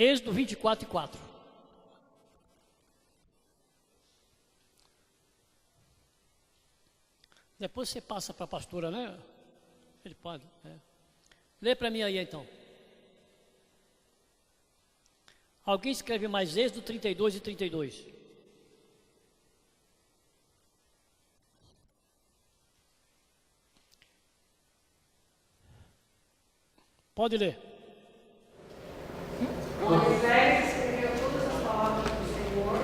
Êxodo 24:4. Depois você passa para a pastora, né? Ele pode. Lê para mim aí então. Alguém escreve mais Êxodo 32 e 32. Pode ler. Moisés escreveu todas as palavras do Senhor,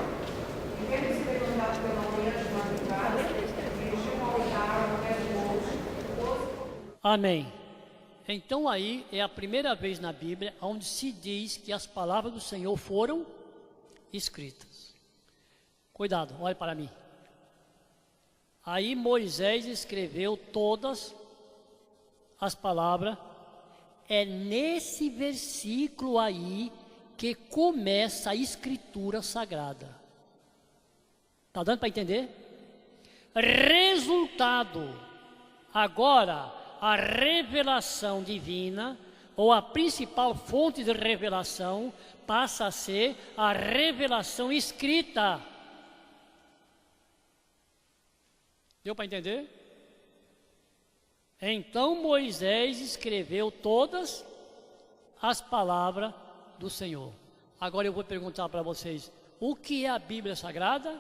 e tendo se levantado pela manhã de madrugada, dirigiu um altar ao pé do monte. Amém. Então aí é a primeira vez na Bíblia onde se diz que as palavras do Senhor foram escritas. Cuidado, olhe para mim. Aí Moisés escreveu todas as palavras. É nesse versículo aí que começa a escritura sagrada. Está dando para entender? Resultado. Agora, a revelação divina, ou a principal fonte de revelação, passa a ser a revelação escrita. Deu para entender? Então Moisés escreveu todas as palavras do Senhor. Agora eu vou perguntar para vocês, o que é a Bíblia Sagrada?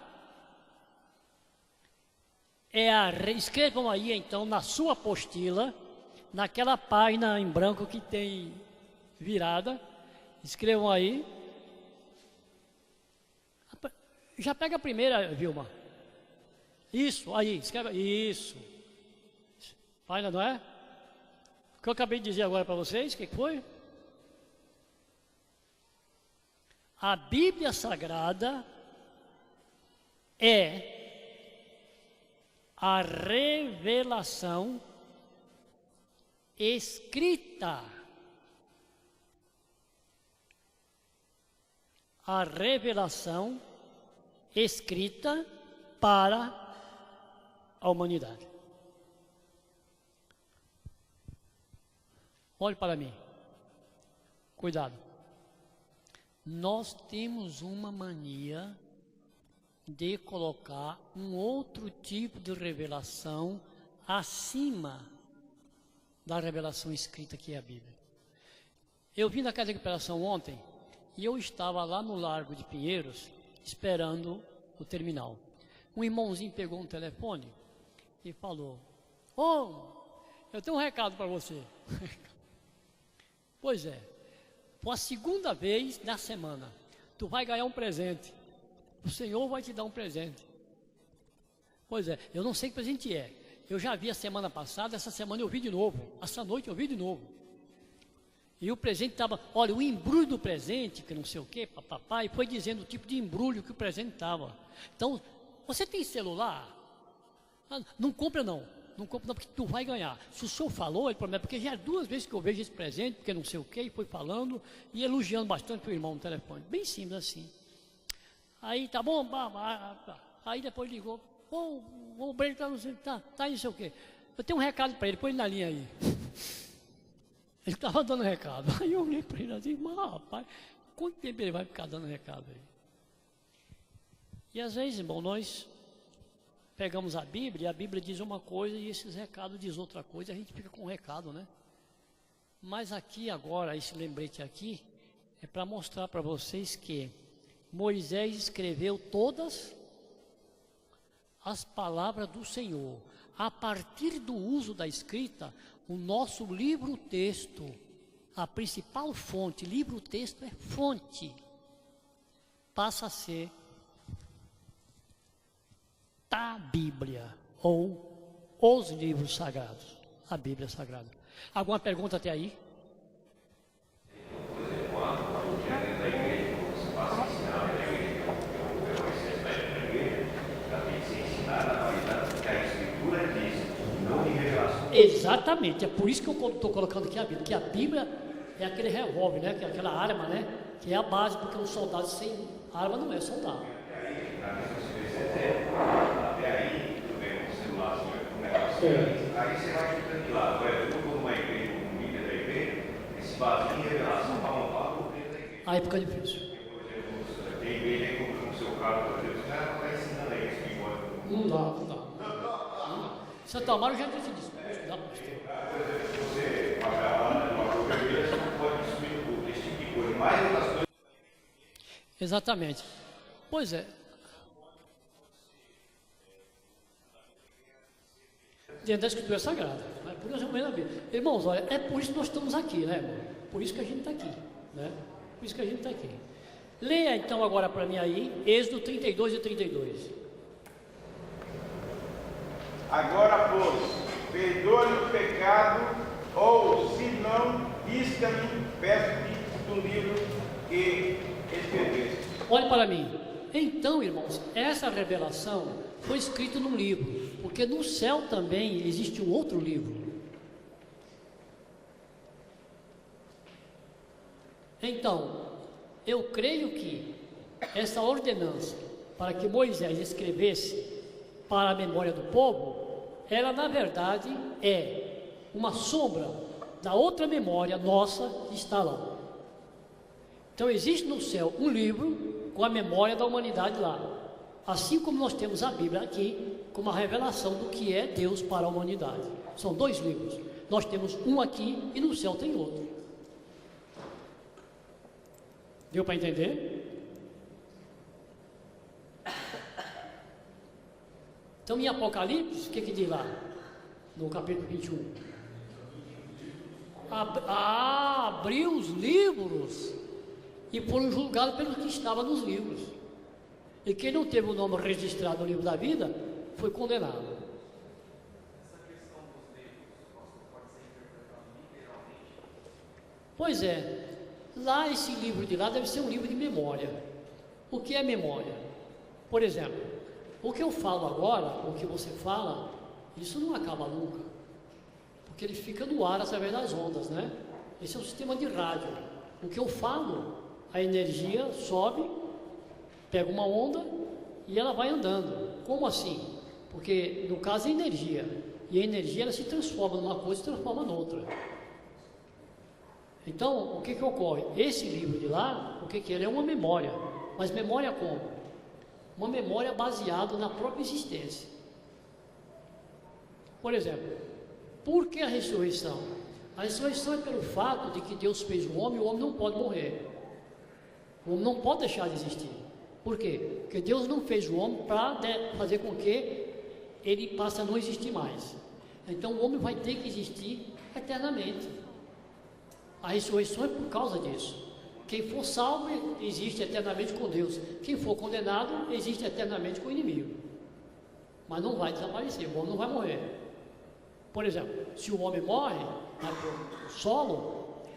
Escrevam aí então na sua apostila, naquela página em branco que tem virada, escrevam aí. Já pega a primeira, Vilma. Isso, aí, escreve, isso. Página, não é? O que eu acabei de dizer agora para vocês, o que foi? A Bíblia Sagrada é a revelação escrita. A revelação escrita para a humanidade. Olhe para mim. Cuidado. Nós temos uma mania de colocar um outro tipo de revelação acima da revelação escrita que é a Bíblia. Eu vim da Casa de Recuperação ontem e eu estava lá no Largo de Pinheiros esperando o terminal. Um irmãozinho pegou um telefone e falou: eu tenho um recado para você. Pois é, por a segunda vez na semana, tu vai ganhar um presente. O Senhor vai te dar um presente. Pois é, eu não sei que presente é. Eu já vi a semana passada, essa semana eu vi de novo. Essa noite eu vi de novo. E o presente estava, olha, o embrulho do presente, que não sei o que, papapá, e foi dizendo o tipo de embrulho que o presente estava. Então, você tem celular? Não compra não. Não compra não, porque tu vai ganhar. Se o senhor falou, ele promete, porque já é 2 vezes que eu vejo esse presente, porque não sei o que, e foi falando, e elogiando bastante o irmão no telefone. Bem simples assim. Aí, tá bom? Aí depois ligou, o Breno tá aí não sei o que. Eu tenho um recado para ele, põe ele na linha aí. Ele estava dando recado. Aí eu olhei para ele assim, mas rapaz, quanto tempo ele vai ficar dando recado aí? E às vezes, irmão, nós pegamos a Bíblia e a Bíblia diz uma coisa e esses recados diz outra coisa, a gente fica com o recado, né? Mas aqui agora, esse lembrete aqui, é para mostrar para vocês que Moisés escreveu todas as palavras do Senhor. A partir do uso da escrita, o nosso livro-texto, a principal fonte, livro-texto é fonte, passa a ser a Bíblia, ou os livros sagrados, a Bíblia Sagrada. Alguma pergunta até aí? Exatamente, é por isso que eu estou colocando aqui a Bíblia, porque a Bíblia é aquele revólver, né? Que é aquela arma, né? Que é a base, porque um soldado sem arma não é soldado. Aí você vai ficando de lado, eu estou numa igreja, com mídia da igreja, esse vasinho de revelação para montar o governo da igreja. Aí fica difícil. Tem igreja que compra no seu carro para Deus, o cara não está ensinando aí isso embora. Não dá. Santo Amaro já disse disso. Dá para você. Você, uma cor vermelha, você não pode subir no culto, esse tipo de coisa. Mais outras coisas. Exatamente. Pois é. Dentro da Escritura Sagrada. Né? Por isso, na Bíblia. Irmãos, olha, é por isso que nós estamos aqui, né, irmão? Por isso que a gente está aqui. Né? Por isso que a gente está aqui. Leia então agora para mim aí, Êxodo 32 e 32. Agora, pois, perdoa-lhe o pecado, ou se não, risca-me, peço-te do livro que escreveste. Olhe para mim. Então, irmãos, essa revelação foi escrita num livro, porque no céu também existe um outro livro. Então, eu creio que essa ordenança para que Moisés escrevesse para a memória do povo, ela na verdade é uma sombra da outra memória nossa que está lá. Então existe no céu um livro com a memória da humanidade lá, assim como nós temos a Bíblia aqui com uma revelação do que é Deus para a humanidade. São dois livros. Nós temos um aqui e no céu tem outro. Deu para entender? Então, em Apocalipse, o que diz lá? No capítulo 21. Abriu os livros e foram julgados pelo que estava nos livros. E quem não teve o nome registrado no livro da vida, foi condenado. Pois é. Lá, esse livro de lá deve ser um livro de memória. O que é memória? Por exemplo, o que eu falo agora, o que você fala, isso não acaba nunca. Porque ele fica no ar através das ondas, né? Esse é um sistema de rádio. O que eu falo, a energia sobe, pega uma onda e ela vai andando. Como assim? Porque no caso é energia. E a energia ela se transforma numa coisa e se transforma noutra. Então, o que ocorre? Esse livro de lá, o que ele é? Uma memória. Mas memória como? Uma memória baseada na própria existência. Por exemplo, por que a ressurreição? A ressurreição é pelo fato de que Deus fez o homem não pode morrer. O homem não pode deixar de existir. Por quê? Porque Deus não fez o homem para fazer com que ele passe a não existir mais. Então o homem vai ter que existir eternamente. A ressurreição é por causa disso. Quem for salvo existe eternamente com Deus. Quem for condenado existe eternamente com o inimigo. Mas não vai desaparecer, o homem não vai morrer. Por exemplo, se o homem morre, vai para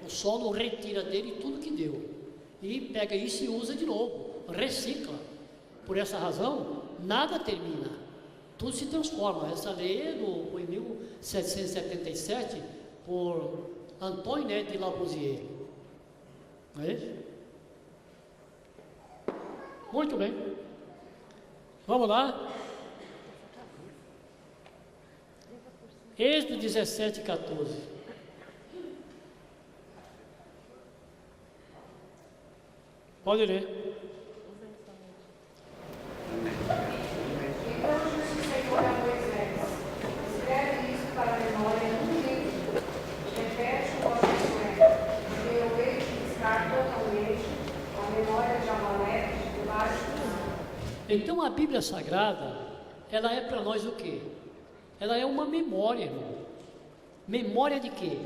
o solo retira dele tudo que deu. E pega isso e usa de novo, recicla. Por essa razão, nada termina. Tudo se transforma. Essa lei é em 1777 por Antoine de Lavoisier. Não é isso? Muito bem. Vamos lá. Êxodo 17, 14. Pode ler. Então disse o Senhor a Moisés: escreve isso para a memória num livro, repete o vosso sueco, e eu hei de riscar totalmente a memória de Amaleque debaixo do mar. Então a Bíblia Sagrada, ela é para nós o quê? Ela é uma memória, irmão. Memória de quê?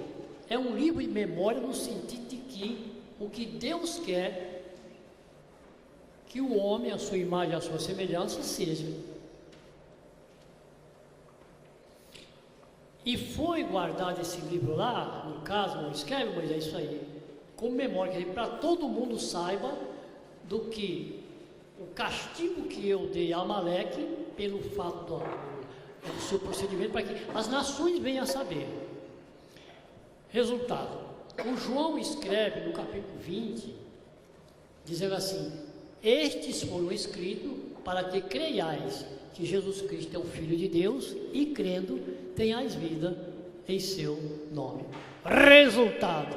É um livro de memória no sentido de que o que Deus quer que o homem, a sua imagem, a sua semelhança, seja. E foi guardado esse livro lá, no caso, não escreve, mas é isso aí, como memória, para todo mundo saiba do que o castigo que eu dei a Amaleque pelo fato do seu procedimento, para que as nações venham a saber. Resultado, o João escreve no capítulo 20, dizendo assim: estes foram escritos para que creiais que Jesus Cristo é o Filho de Deus e crendo tenhais vida em seu nome. Resultado,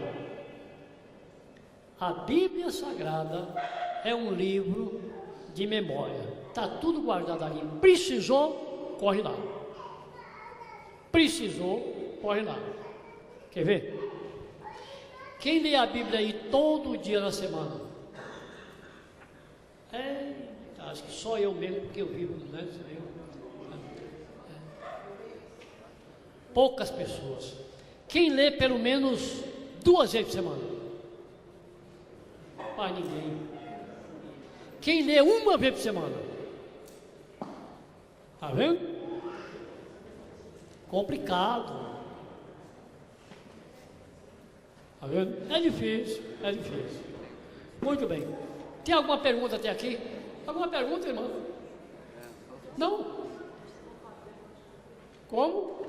A Bíblia Sagrada é um livro de memória. Está tudo guardado ali. Precisou, corre lá. Precisou, corre lá. Quer ver? Quem lê a Bíblia aí todo dia na semana? Acho que só eu mesmo, porque eu vivo, né? Poucas pessoas. Quem lê pelo menos 2 vezes por semana? Para ninguém. Quem lê 1 vez por semana? Tá vendo? Complicado. Tá vendo? É difícil, é difícil. Muito bem. Tem alguma pergunta até aqui? Alguma pergunta, irmão? Não? Como?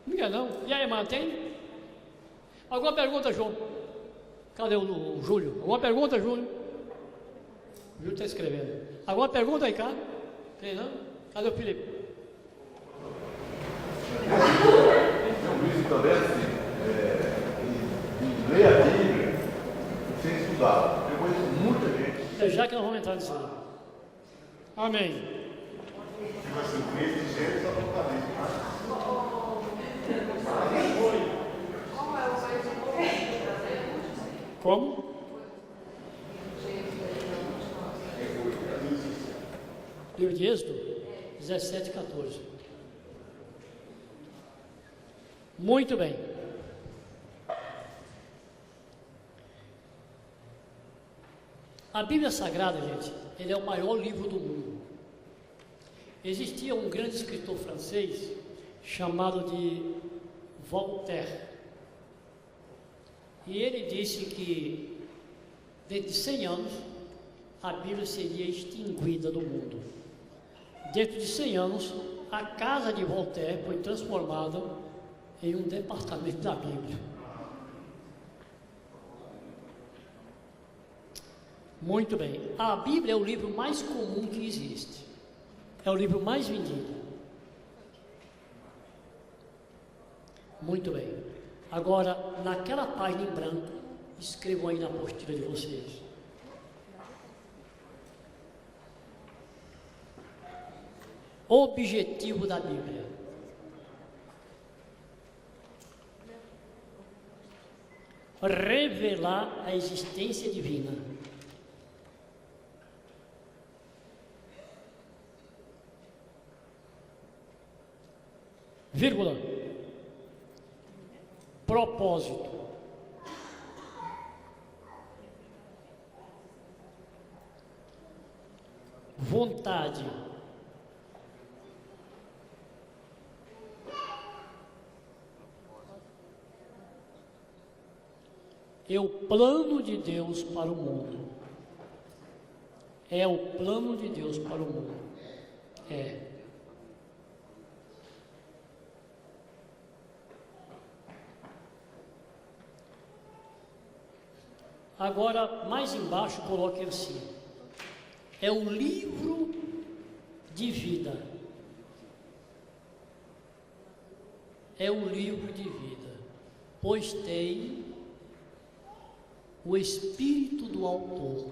Não, não. E aí, irmã, tem? Alguma pergunta, João? Cadê o Júlio? Alguma pergunta, Júlio? O Júlio está escrevendo. Alguma pergunta aí, cara? Tem não? Cadê o Felipe? Luiz também assim, ler a Bíblia sem estudar. Eu conheço muita gente. Já que nós vamos entrar nisso aí. Amém. Tipo assim, conheço gente só não tá nisso. Como? Livro de Êxodo 17, 14. Muito bem. A Bíblia Sagrada, gente, ele é o maior livro do mundo. Existia um grande escritor francês chamado de Voltaire. E ele disse que dentro de 100 anos a Bíblia seria extinguida do mundo. Dentro de 100 anos, a casa de Voltaire foi transformada em um departamento da Bíblia. Muito bem. A Bíblia é o livro mais comum que existe. É o livro mais vendido. Muito bem. Agora, naquela página em branco, escrevam aí na apostila de vocês. Objetivo da Bíblia. Revelar a existência divina. Vírgula. Propósito. Vontade. É o plano de Deus para o mundo. É o plano de Deus para o mundo. É. Agora, mais embaixo, coloque assim. É o livro de vida. É o livro de vida. Pois tem o espírito do autor.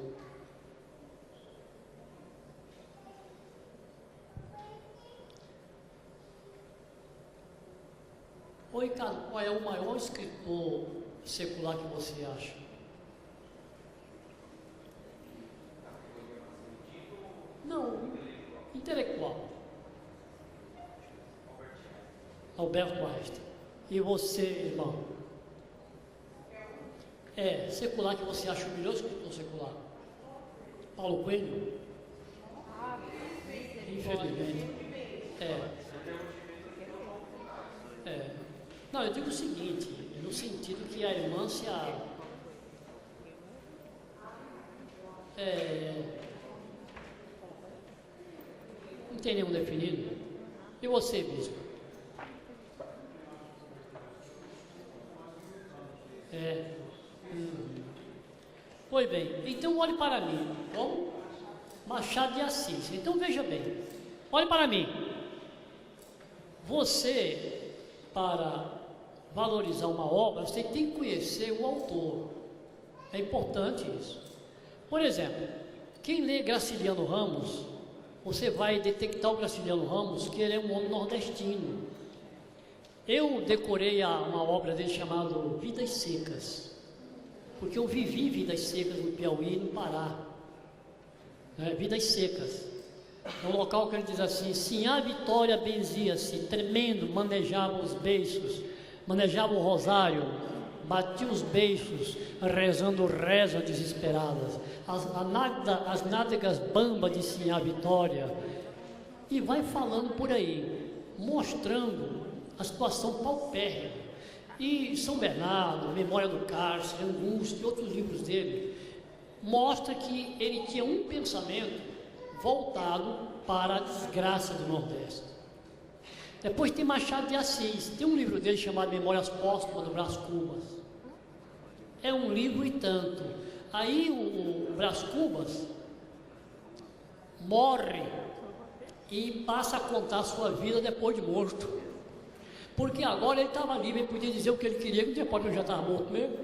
Oi, Ricardo, qual é o maior escritor secular que você acha? Não, intelectual. Alberto Einstein. E você, irmão? Secular que você acha o melhor escritor secular? Paulo Coelho? Infelizmente. Não, eu digo o seguinte, no sentido que a irmã se não tem nenhum definido. E você, bispo? Pois bem, então olhe para mim. Como? Machado de Assis. Então veja bem. Olhe para mim. Você, para valorizar uma obra, você tem que conhecer o autor. É importante isso. Por exemplo, quem lê Graciliano Ramos, você vai detectar o Graciliano Ramos que ele é um homem nordestino. Eu decorei uma obra dele chamada Vidas Secas, porque eu vivi vidas secas no Piauí e no Pará. Vidas secas. É um local que ele diz assim: Sinhá Vitória benzia-se, tremendo, manejava os beiços, manejava o rosário, batia os beiços, rezando rezas desesperadas, as nádegas bamba de Sinhá Vitória, e vai falando por aí, mostrando a situação paupérrima. E São Bernardo, Memória do Cárcere, Angústia e outros livros dele, mostra que ele tinha um pensamento voltado para a desgraça do Nordeste. Depois tem Machado de Assis, tem um livro dele chamado Memórias Póstumas do Brás Cubas. É um livro e tanto. Aí o Brás Cubas morre e passa a contar a sua vida depois de morto. Porque agora ele estava livre, ele podia dizer o que ele queria, que depois ele já estava morto mesmo.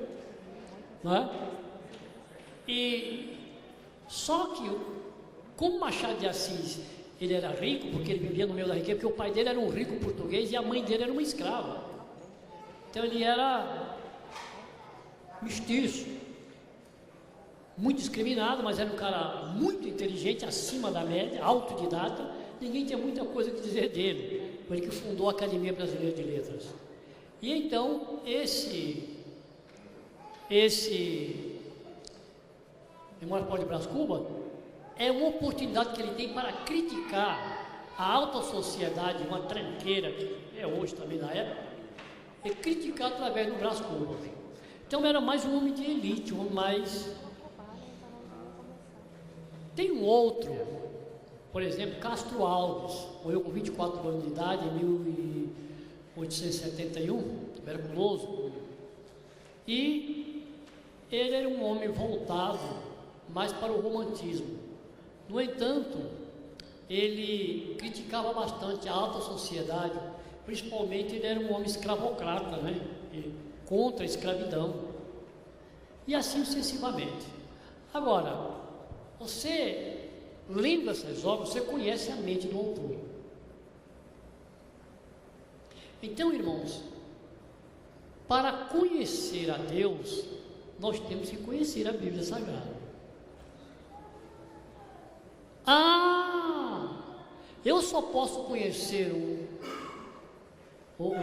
Não é? E só que, como Machado de Assis, ele era rico, porque ele vivia no meio da riqueza, porque o pai dele era um rico português e a mãe dele era uma escrava. Então ele era mestiço, muito discriminado, mas era um cara muito inteligente, acima da média, autodidata. Ninguém tinha muita coisa que dizer dele. Foi ele que fundou a Academia Brasileira de Letras. E então esse Memórias Póstumas de Brás Cubas é uma oportunidade que ele tem para criticar a alta sociedade, uma tranqueira, que é hoje também na época, e criticar através do Brás Cubas. Então era mais um homem de elite, um homem mais... Tem um outro, por exemplo, Castro Alves, morreu com 24 anos de idade, em 1871, tuberculoso, e ele era um homem voltado mais para o romantismo. No entanto, ele criticava bastante a alta sociedade, principalmente ele era um homem escravocrata, né? Contra a escravidão, e assim sucessivamente. Agora, você, lendo essas obras, você conhece a mente do autor. Então, irmãos, para conhecer a Deus, nós temos que conhecer a Bíblia Sagrada. Eu só posso conhecer o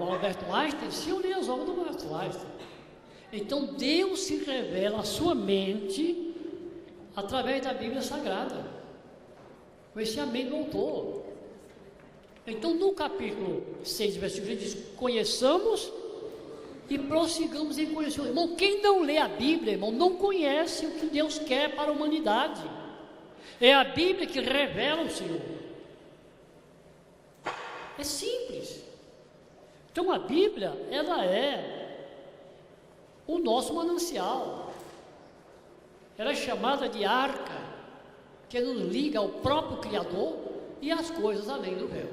Alberto Einstein se eu ler as obras do Alberto Einstein. Então Deus se revela à sua mente através da Bíblia Sagrada. Conhecer a mente do autor. Então no capítulo 6, versículo 1 diz: conheçamos e prossigamos em conhecer. Irmão, quem não lê a Bíblia, irmão, não conhece o que Deus quer para a humanidade. É a Bíblia que revela o Senhor. É simples. Então a Bíblia, ela é o nosso manancial. Ela é chamada de arca, que nos liga ao próprio Criador e às coisas além do véu.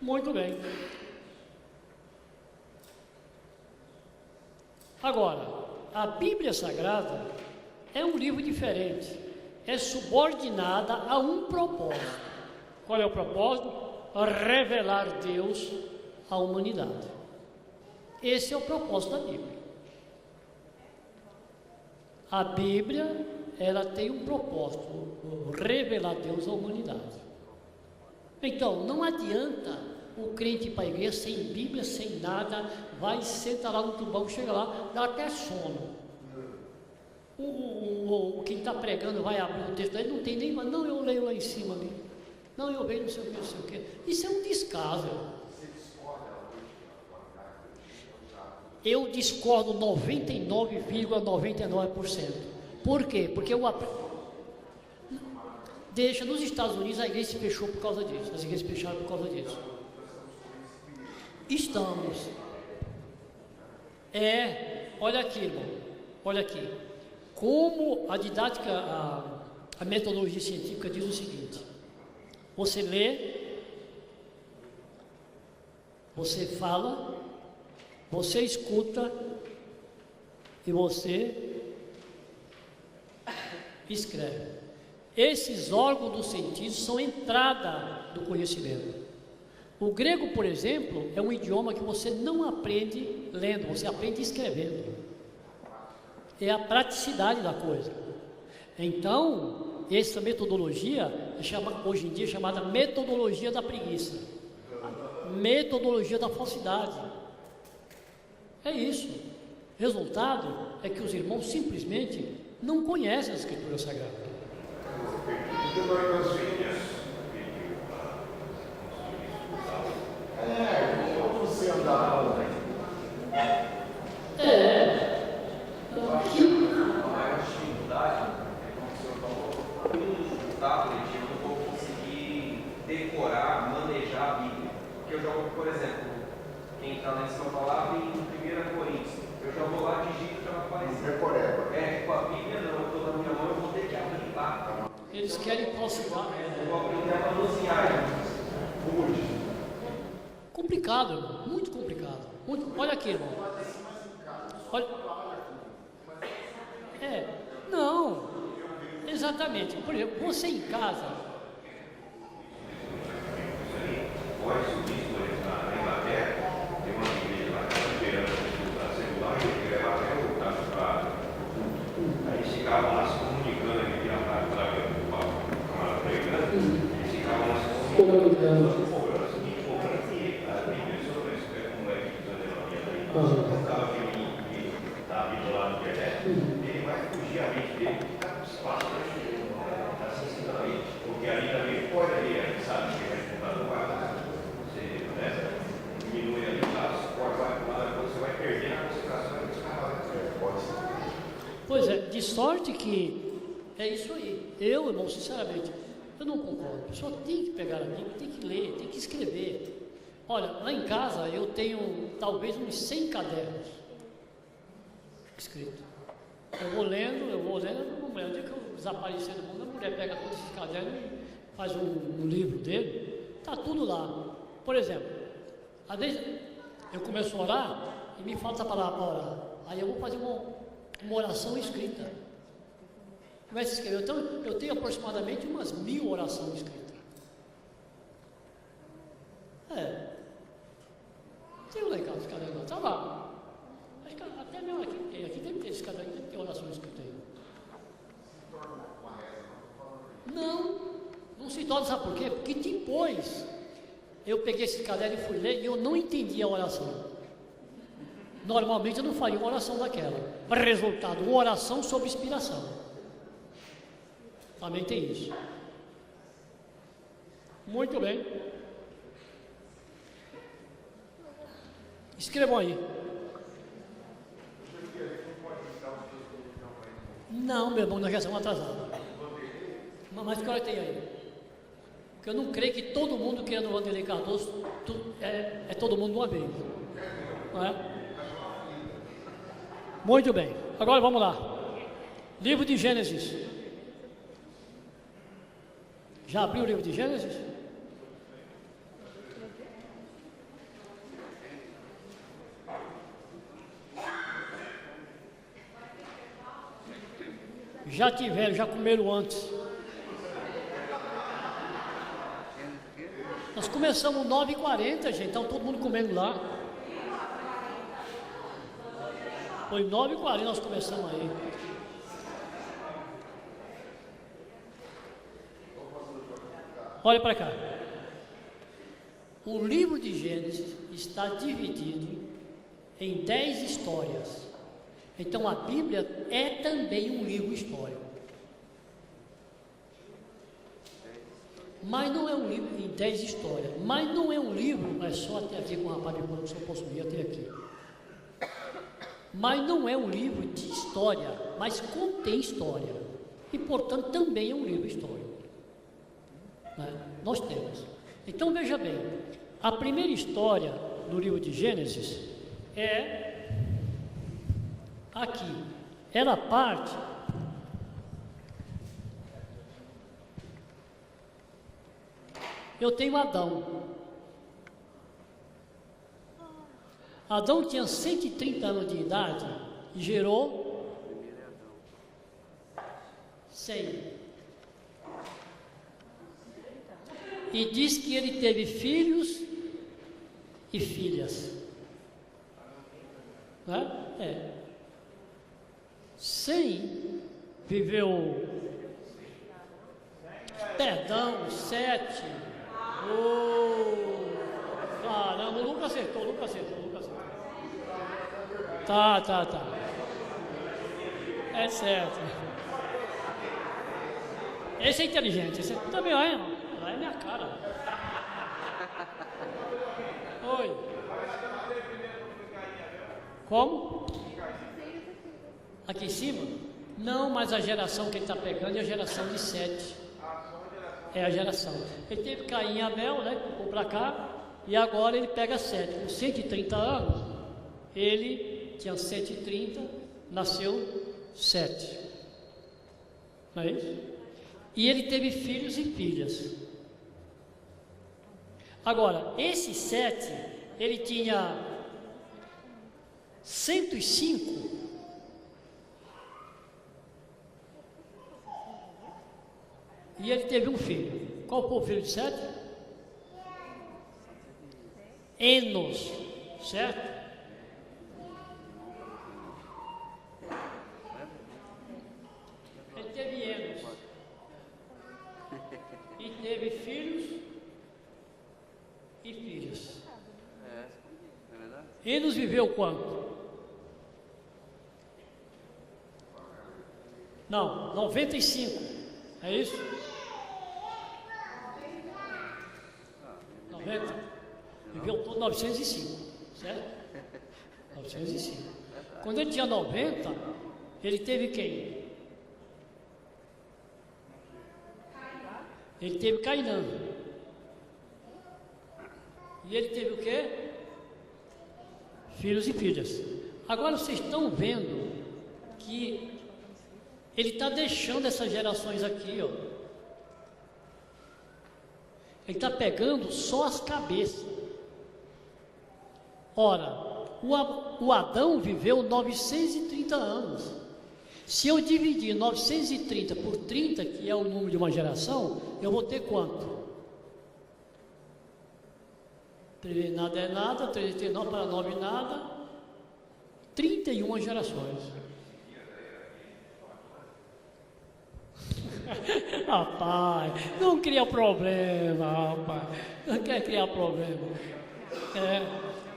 Muito bem. Agora, a Bíblia Sagrada é um livro diferente. É subordinada a um propósito. Qual é o propósito? Revelar Deus à humanidade. Esse é o propósito da Bíblia. A Bíblia, ela tem um propósito: revelar Deus à humanidade. Então, não adianta o crente ir para a igreja sem Bíblia, sem nada, vai, senta lá no tubão, chega lá, dá até sono. Quem está pregando vai abrir o texto, ele não tem nem, não, eu leio lá em cima ali. Não, eu vejo não sei o que, não sei o que. Isso é um descaso. Eu discordo 99,99%. Por quê? Porque deixa, nos Estados Unidos a igreja se fechou por causa disso. As igrejas fecharam por causa disso. Estamos. Olha aqui, irmão. Olha aqui. Como a didática, a metodologia científica diz o seguinte: você lê, você fala Você escuta e você escreve. Esses órgãos dos sentidos são a entrada do conhecimento. O grego, por exemplo, é um idioma que você não aprende lendo, você aprende escrevendo. É a praticidade da coisa. Então, essa metodologia hoje em dia é chamada metodologia da preguiça, metodologia da falsidade. É isso. Resultado é que os irmãos simplesmente não conhecem a Escritura Sagrada. Você andava. A maior dificuldade é como o senhor falou, um tablet eu não vou conseguir decorar, manejar a Bíblia. Porque eu já vou, por exemplo, quem está na Escola Palavra em 1 Coríntios, eu já vou lá, digito, já vai aparecer. Tipo, a Bíblia não, eu estou na minha mão, eu vou ter que abrir lá. Eles querem falsidade. Eu vou aprender a manusear. Complicado, irmão. Muito complicado. Olha aqui, irmão. Olha. Não. Exatamente. Por exemplo, você em casa. Pode subir, por exemplo, na Inglaterra, tem uma igreja lá que está esperando a celular e ele leva até o caso para o culto. Aí eles ficavam lá se comunicando aqui na rádio, para o camarada pregando, eles ficavam lá se comunicando. Ele vai fugir a mente dele, está espaço para se ensinar aí, porque ali também pode ali, sabe, que é computador, você diminui ali, o suporte vai para lá, você vai perder a concentração e descarregar. Pois é, de sorte que é isso aí. Eu, irmão, sinceramente, eu não concordo. A pessoa tem que pegar a Bíblia, tem que ler, tem que escrever. Olha, lá em casa eu tenho talvez uns 100 cadernos escritos. Eu vou lendo, não lembro. O dia que eu desaparecer do mundo, a mulher pega todos esses cadernos e faz um livro dele, está tudo lá. Por exemplo, às vezes eu começo a orar e me falta a palavra para orar. Aí eu vou fazer uma oração escrita. Começo a escrever. Então, eu tenho aproximadamente umas 1000 orações escritas. Tem lá em casa esse caderno, está lá. Até mesmo aqui deve ter esse caderno, deve ter orações escritas aí. Não se torna, sabe por quê? Porque depois eu peguei esse caderno e fui ler e eu não entendi a oração. Normalmente eu não faria uma oração daquela. Resultado, uma oração sob inspiração. Também tem isso. Muito bem. Escrevam aí. Não, meu irmão, nós já estamos atrasados. Mas que hora tem aí? Porque eu não creio que todo mundo querendo o Vanderlei Cardoso é todo mundo de uma vez. Não é? Muito bem. Agora vamos lá. Livro de Gênesis. Já abriu o livro de Gênesis? Já tiveram, já comeram antes. Nós começamos 9h40, gente, então todo mundo comendo lá. Foi 9h40 nós começamos aí. Olha para cá. O livro de Gênesis está dividido em 10 histórias. Então a Bíblia é também um livro histórico. Mas não é um livro em 10 histórias. Mas não é um livro, é só até aqui com o rapaz de produção possuía até aqui. Mas não é um livro de história, mas contém história. E portanto também é um livro histórico. Né? Nós temos. Então veja bem, a primeira história do livro de Gênesis é aqui. Era parte eu tenho Adão. Adão tinha 130 anos de idade e gerou 100. E diz que ele teve filhos e filhas. Né? É. 100 viveu, perdão, 7. Oh, caramba, o Lucas acertou. Tá. É certo. Esse é inteligente, esse também é, lá é minha cara. Oi. Como? Aqui em cima? Não, mas a geração que ele está pegando é a geração de 7. É a geração. Ele teve Caim e Abel, né? Ficou para cá. E agora ele pega 7. Com 130 anos, ele tinha 130, nasceu 7. Não é isso? E ele teve filhos e filhas. Agora, esse 7, ele tinha 105. E ele teve um filho. Qual foi o filho de 7? Enos, certo? Ele teve Enos. E teve filhos e filhas. Enos viveu quanto? Não, 95. É isso? 90? Viveu todo 905, certo? 905. Quando ele tinha 90, ele teve quem? Ele teve Cainã. E ele teve o quê? Filhos e filhas. Agora vocês estão vendo que ele está deixando essas gerações aqui, ó. Ele está pegando só as cabeças. Ora, o Adão viveu 930 anos. Se eu dividir 930 por 30, que é o número de uma geração, eu vou ter quanto? 3 nada é nada, 39 para 9 nada, 31 gerações. Rapaz, não cria problema, rapaz. Não quer criar problema.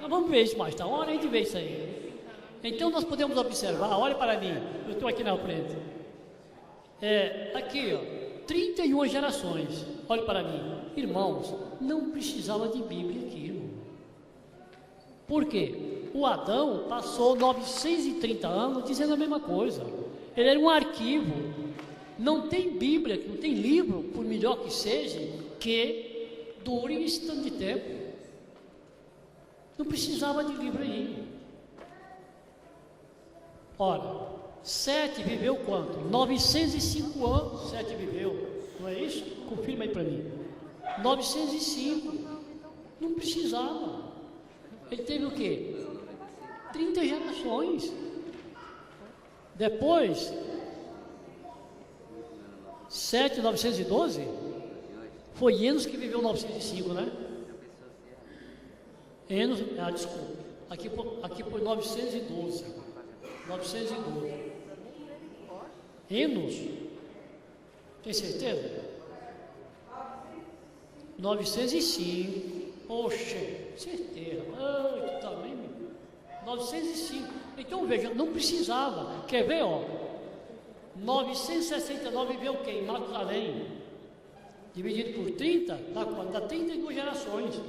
Vamos ver isso mais tarde. Hora a gente vê isso aí. Então nós podemos observar, olha para mim, eu estou aqui na frente. Aqui, ó, 31 gerações. Olha para mim. Irmãos, não precisava de Bíblia aquilo. Por quê? O Adão passou 930 anos dizendo a mesma coisa. Ele era um arquivo. Não tem Bíblia, não tem livro, por melhor que seja, que dure esse tanto de tempo. Não precisava de livro aí. Ora, 7 viveu quanto? 905 anos 7 viveu. Não é isso? Confirma aí para mim. 905. Não precisava. Ele teve o quê? 30 gerações. Depois... 912? Foi Enos que viveu 905, né? Enos, desculpa. Aqui foi 912. 912. Enos? Tem certeza? 905. Oxe, certeza. Ai, também. 905. Então veja, não precisava. Quer ver, ó? 969 viveu quem? Matusalém. Dividido por 30, dá quanto? Dá 32 gerações.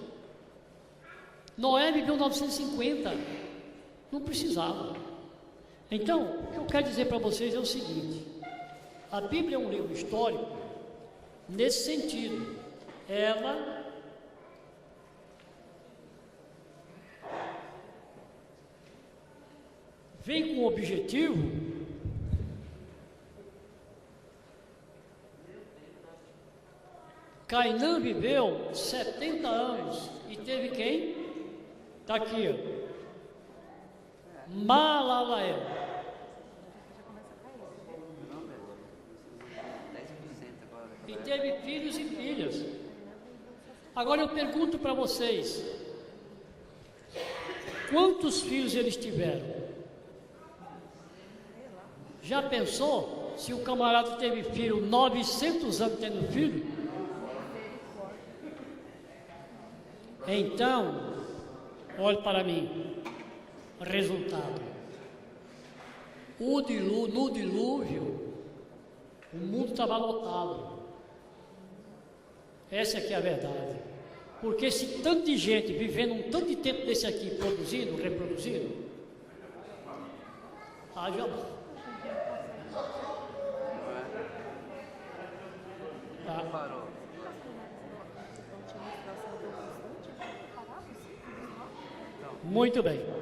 Noé viveu 950. Não precisava. Então, o que eu quero dizer para vocês é o seguinte: a Bíblia é um livro histórico nesse sentido. Ela vem com o objetivo Cainã viveu 70 anos e teve quem? Está aqui, ó. Malalael. E teve filhos e filhas. Agora eu pergunto para vocês: quantos filhos eles tiveram? Já pensou se o camarada teve filho 900 anos tendo filho? Então, olhe para mim. Resultado: no dilúvio, o mundo estava lotado. Essa aqui é a verdade. Porque se tanto de gente vivendo um tanto de tempo desse aqui, produzindo, reproduzindo, haja. Tá. Muito bem.